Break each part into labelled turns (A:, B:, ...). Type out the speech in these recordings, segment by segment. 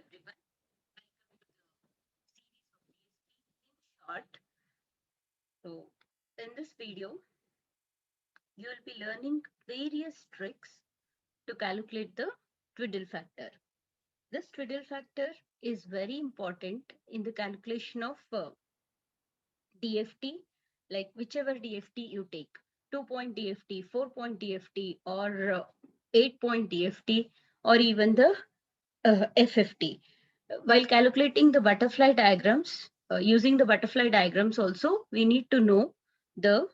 A: everyone. Welcome to the series of DSP in short. So, in this video, you will be learning various tricks to calculate the twiddle factor. This twiddle factor is very important in the calculation of DFT, like whichever DFT you take, 2-point DFT, 4-point DFT, or 8-point DFT, or even the FFT. While calculating the butterfly diagrams, using the butterfly diagrams also, we need to know the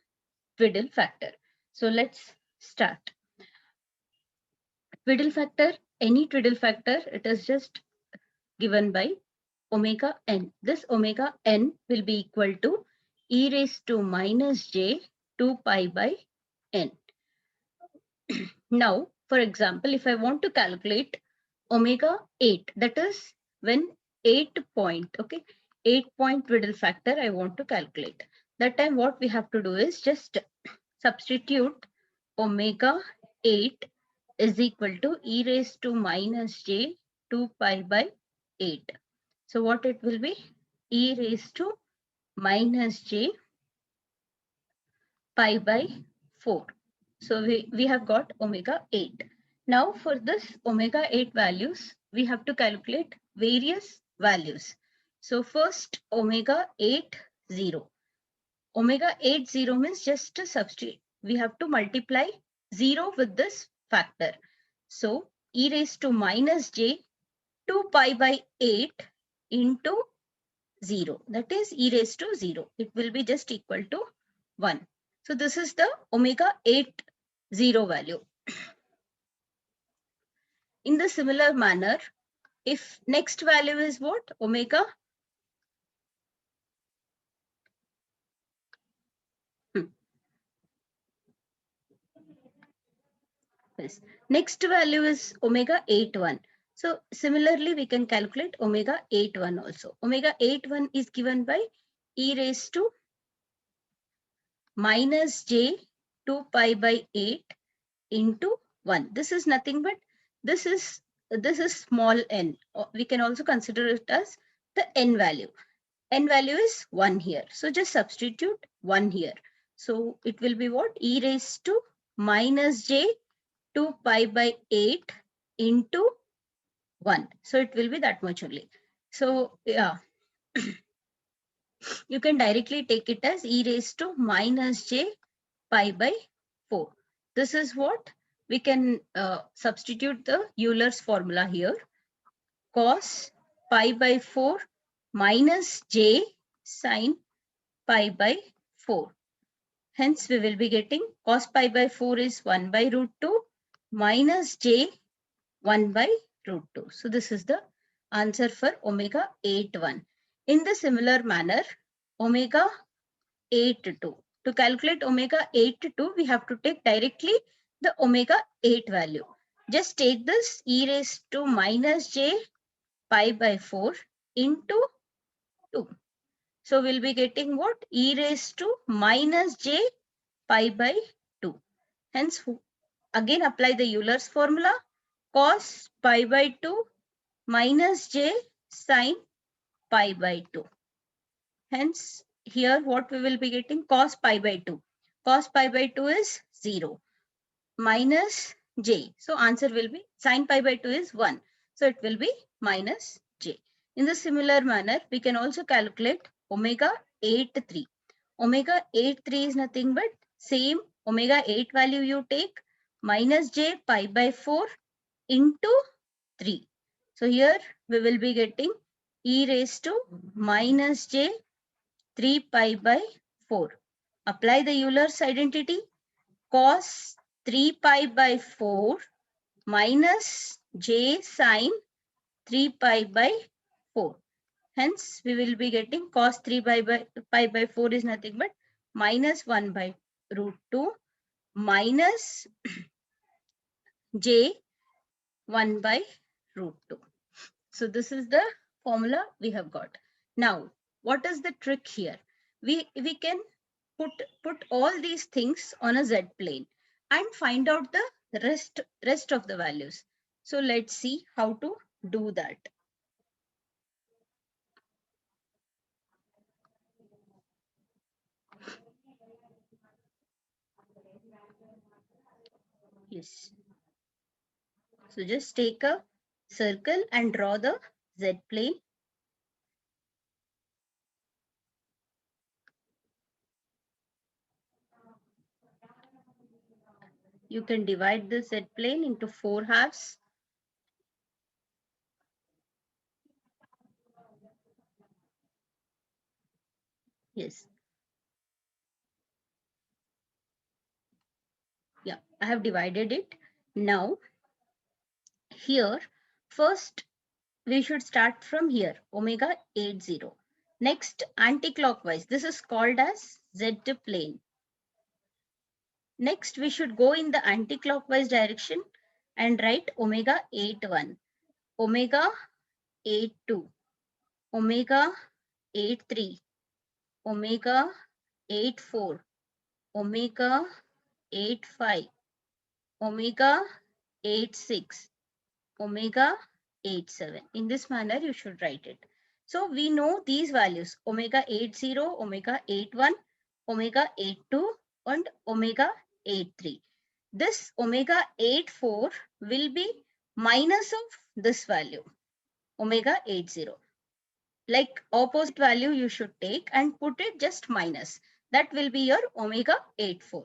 A: twiddle factor. So let's start. Twiddle factor, any twiddle factor, it is just given by omega n. This omega n will be equal to e raised to minus j 2 pi by n. Now, for example, if I want to calculate omega 8, that is when 8-point, okay, 8-point twiddle factor I want to calculate. That time what we have to do is just substitute omega 8 is equal to e raised to minus j 2 pi by 8. So what it will be? E raised to minus j pi by 4. So we have got omega 8. Now for this omega 8 values, we have to calculate various values. So first omega 8 0. Omega 8 0 means just a substitute. We have to multiply 0 with this factor. So e raised to minus j 2 pi by 8 into 0. That is e raised to 0. It will be just equal to 1. So this is the omega 8 0 value. In the similar manner, if next value is what? Omega. Yes. Next value is omega 8 1. So similarly, we can calculate omega 8 1 also. Omega 8 1 is given by e raised to minus j 2 pi by 8 into 1. This is nothing but this is small n. We can also consider it as the n value. N value is 1 here. So just substitute 1 here. So it will be what? E raised to minus j 2 pi by 8 into 1. So it will be that much only. So yeah, you can directly take it as e raised to minus j pi by 4. This is what we can substitute the Euler's formula here. Cos pi by 4 minus j sine pi by 4. Hence, we will be getting cos pi by 4 is 1 by root 2 minus j 1 by root 2. So this is the answer for omega 8 1. In the similar manner, omega 8 2. To calculate omega 8 2, we have to take directly the omega 8 value. Just take this e raised to minus j pi by 4 into 2. So we'll be getting what? E raised to minus j pi by 2. Hence, again apply the Euler's formula. Cos pi by 2 minus j sine pi by 2. Hence, here what we will be getting? Cos pi by 2. Cos pi by 2 is 0 minus j. So answer will be sine pi by 2 is 1. So it will be minus j. In the similar manner, we can also calculate omega 8 3. Omega 8 3 is nothing but same omega 8 value you take minus j pi by 4 into 3. So here we will be getting e raised to minus j 3 pi by 4. Apply the Euler's identity. Cos 3 pi by 4 minus j sine 3 pi by 4. Hence, we will be getting cos 3 pi by 4 is nothing but minus 1 by root 2 minus j 1 by root 2. So this is the formula we have got. Now, what is the trick here? We can put all these things on a z plane and find out the rest of the values. So let's see how to do that. Yes. So just take a circle and draw the Z plane. You can divide the Z plane into 4 halves. Yes. Yeah, I have divided it. Now, here, first we should start from here, omega 80. Next, anti-clockwise. This is called as Z plane. Next, we should go in the anti-clockwise direction and write omega 81, omega 82, omega 83, omega 84, omega 85, omega 86, omega 87. In this manner, you should write it. So we know these values, omega 80, omega 81, omega 82, and omega 83. This omega 84 will be minus of this value, omega 80. Like opposite value you should take and put it just minus. That will be your omega 84.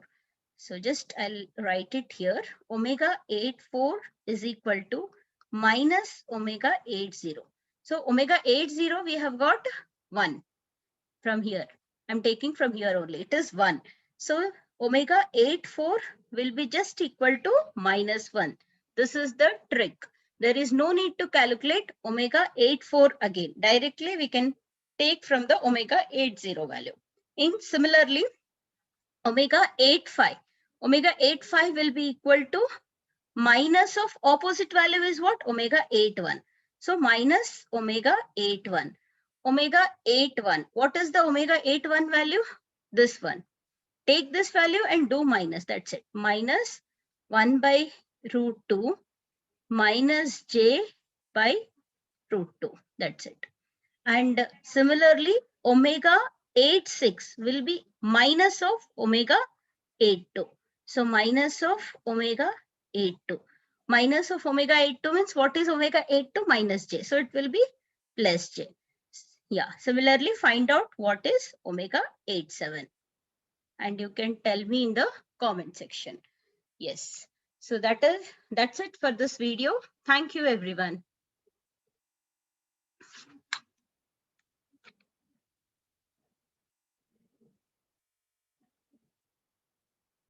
A: So just I'll write it here. Omega 84 is equal to minus omega 80. So omega 80 we have got 1 from here. I'm taking from here only. It is 1. So omega 84 will be just equal to minus 1. This is the trick. There is no need to calculate omega 84 again. Directly we can take from the omega 80 value. In similarly, omega 85. Omega 85 will be equal to minus of opposite value is what? Omega 81. So minus omega 81. Omega 81. What is the omega 81 value? This one. Take this value and do minus. That's it. Minus 1 by root 2 minus j by root 2. That's it. And similarly, omega 86 will be minus of omega 82. So minus of omega 82. Minus of omega 82 means what is omega 82? Minus j. So it will be plus j. Yeah. Similarly, find out what is omega 87. And you can tell me in the comment section. Yes. So that's it for this video. Thank you, everyone.